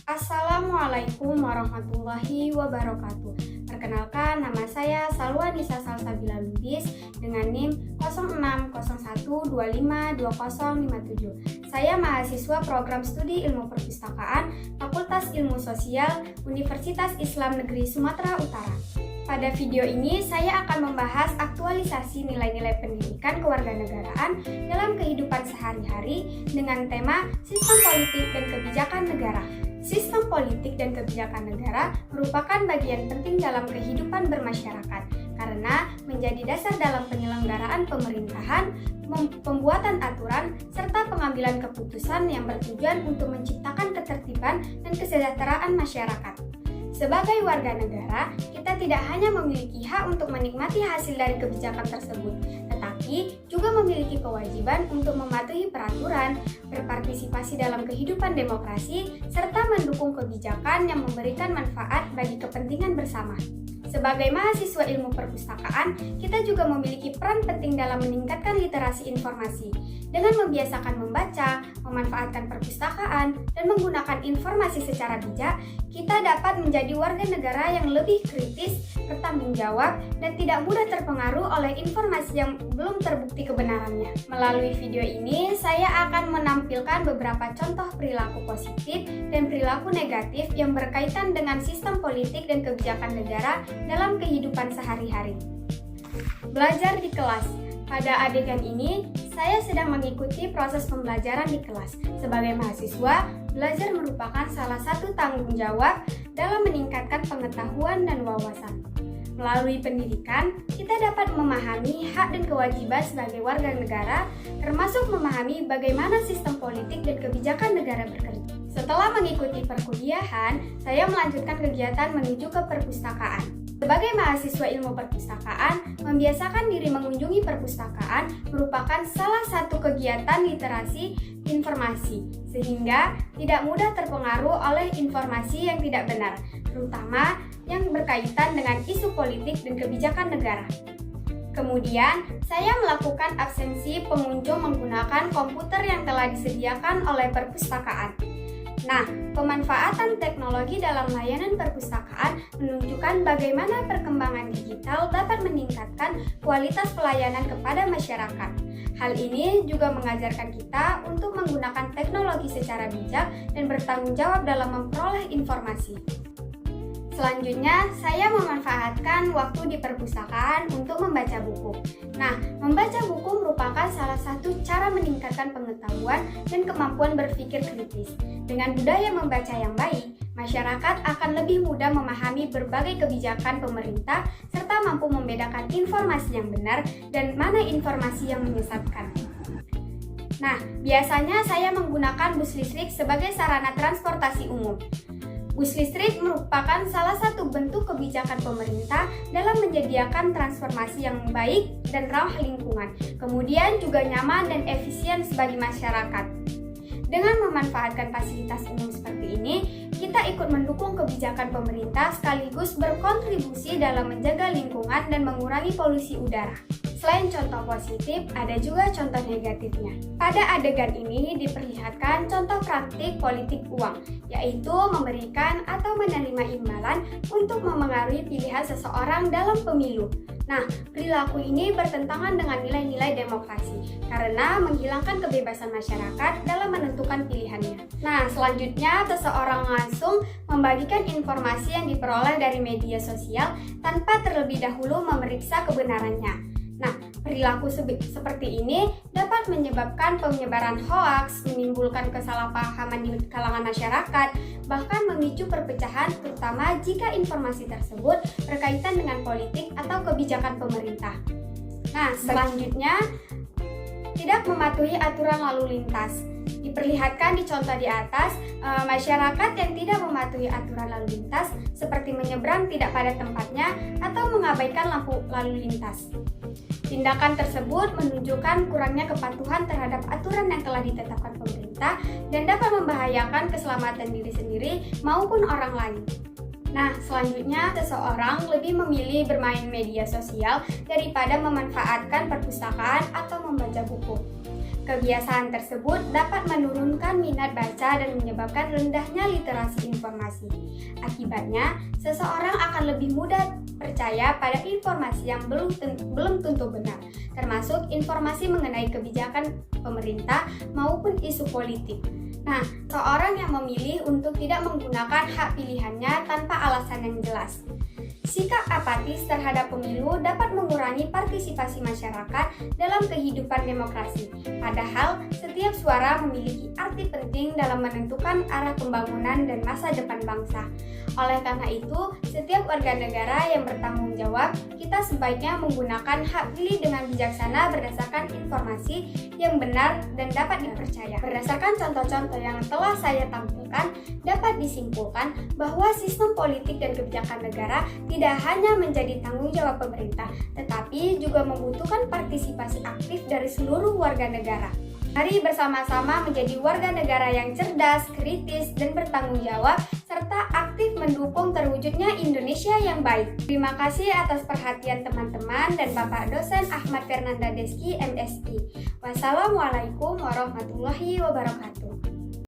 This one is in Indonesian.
Assalamualaikum warahmatullahi wabarakatuh. Perkenalkan, nama saya Salwa Nisa Salsabila Lubis dengan NIM 0601252057. Saya mahasiswa program studi ilmu perpustakaan Fakultas Ilmu Sosial Universitas Islam Negeri Sumatera Utara. Pada video ini, saya akan membahas aktualisasi nilai-nilai pendidikan kewarganegaraan dalam kehidupan sehari-hari dengan tema Sistem Politik dan Kebijakan Negara. Sistem politik dan kebijakan negara merupakan bagian penting dalam kehidupan bermasyarakat karena menjadi dasar dalam penyelenggaraan pemerintahan, pembuatan aturan, serta pengambilan keputusan yang bertujuan untuk menciptakan ketertiban dan kesejahteraan masyarakat. Sebagai warga negara, kita tidak hanya memiliki hak untuk menikmati hasil dari kebijakan tersebut, tetapi juga memiliki kewajiban untuk mematuhi peraturan, berpartisipasi dalam kehidupan demokrasi, serta mendukung kebijakan yang memberikan manfaat bagi kepentingan bersama. Sebagai mahasiswa ilmu perpustakaan, kita juga memiliki peran penting dalam meningkatkan literasi informasi. Dengan membiasakan membaca, memanfaatkan perpustakaan, dan menggunakan informasi secara bijak, kita dapat menjadi warga negara yang lebih kritis, bertanggung jawab, dan tidak mudah terpengaruh oleh informasi yang belum terbukti kebenarannya. Melalui video ini, saya akan menampilkan beberapa contoh perilaku positif dan perilaku negatif yang berkaitan dengan sistem politik dan kebijakan negara dalam kehidupan sehari-hari. Belajar di kelas. Pada adegan ini, saya sedang mengikuti proses pembelajaran di kelas. Sebagai mahasiswa, belajar merupakan salah satu tanggung jawab dalam meningkatkan pengetahuan dan wawasan. Melalui pendidikan, kita dapat memahami hak dan kewajiban sebagai warga negara, termasuk memahami bagaimana sistem politik dan kebijakan negara bekerja. Setelah mengikuti perkuliahan, saya melanjutkan kegiatan menuju ke perpustakaan. Sebagai mahasiswa ilmu perpustakaan, membiasakan diri mengunjungi perpustakaan merupakan salah satu kegiatan literasi informasi, sehingga tidak mudah terpengaruh oleh informasi yang tidak benar, terutama yang berkaitan dengan isu politik dan kebijakan negara. Kemudian, saya melakukan absensi pengunjung menggunakan komputer yang telah disediakan oleh perpustakaan. Nah, pemanfaatan teknologi dalam layanan perpustakaan menunjukkan bagaimana perkembangan digital dapat meningkatkan kualitas pelayanan kepada masyarakat. Hal ini juga mengajarkan kita untuk menggunakan teknologi secara bijak dan bertanggung jawab dalam memperoleh informasi. Selanjutnya, saya memanfaatkan waktu di perpustakaan untuk membaca buku. Nah, membaca buku merupakan salah satu cara meningkatkan pengetahuan dan kemampuan berpikir kritis. Dengan budaya membaca yang baik, masyarakat akan lebih mudah memahami berbagai kebijakan pemerintah serta mampu membedakan informasi yang benar dan mana informasi yang menyesatkan. Nah, biasanya saya menggunakan bus listrik sebagai sarana transportasi umum. Bus listrik merupakan salah satu bentuk kebijakan pemerintah dalam menyediakan transformasi yang baik dan ramah lingkungan, kemudian juga nyaman dan efisien bagi masyarakat. Dengan memanfaatkan fasilitas umum seperti ini, kita ikut mendukung kebijakan pemerintah sekaligus berkontribusi dalam menjaga lingkungan dan mengurangi polusi udara. Selain contoh positif, ada juga contoh negatifnya. Pada adegan ini diperlihatkan contoh praktik politik uang, yaitu memberikan atau menerima imbalan untuk memengaruhi pilihan seseorang dalam pemilu. Nah, perilaku ini bertentangan dengan nilai-nilai demokrasi karena menghilangkan kebebasan masyarakat dalam menentukan pilihannya. Nah, selanjutnya seseorang langsung membagikan informasi yang diperoleh dari media sosial tanpa terlebih dahulu memeriksa kebenarannya. Nah, perilaku seperti ini dapat menyebabkan penyebaran hoaks, menimbulkan kesalahpahaman di kalangan masyarakat, bahkan memicu perpecahan terutama jika informasi tersebut berkaitan dengan politik atau kebijakan pemerintah. Nah, selanjutnya tidak mematuhi aturan lalu lintas. Diperlihatkan di contoh di atas, masyarakat yang tidak mematuhi aturan lalu lintas seperti menyeberang tidak pada tempatnya atau mengabaikan lampu lalu lintas. Tindakan tersebut menunjukkan kurangnya kepatuhan terhadap aturan yang telah ditetapkan pemerintah dan dapat membahayakan keselamatan diri sendiri maupun orang lain. Nah, selanjutnya seseorang lebih memilih bermain media sosial daripada memanfaatkan perpustakaan atau membaca buku. Kebiasaan tersebut dapat menurunkan minat baca dan menyebabkan rendahnya literasi informasi. Akibatnya, seseorang akan lebih mudah percaya pada informasi yang belum tentu benar, termasuk informasi mengenai kebijakan pemerintah maupun isu politik. Nah, seorang yang memilih untuk tidak menggunakan hak pilihannya tanpa alasan yang jelas. Sikap apatis terhadap pemilu dapat mengurangi partisipasi masyarakat dalam kehidupan demokrasi. Padahal, setiap suara memiliki arti penting dalam menentukan arah pembangunan dan masa depan bangsa. Oleh karena itu, setiap warga negara yang bertanggung jawab, kita sebaiknya menggunakan hak pilih dengan bijaksana berdasarkan informasi yang benar dan dapat dipercaya. Berdasarkan contoh-contoh yang telah saya tampilkan, dapat disimpulkan bahwa sistem politik dan kebijakan negara tidak hanya menjadi tanggung jawab pemerintah, tetapi juga membutuhkan partisipasi aktif dari seluruh warga negara. Mari bersama-sama menjadi warga negara yang cerdas, kritis, dan bertanggung jawab, serta aktif mendukung terwujudnya Indonesia yang baik. Terima kasih atas perhatian teman-teman dan Bapak Dosen Ahmad Fernanda Deski, MSI. Wassalamualaikum warahmatullahi wabarakatuh.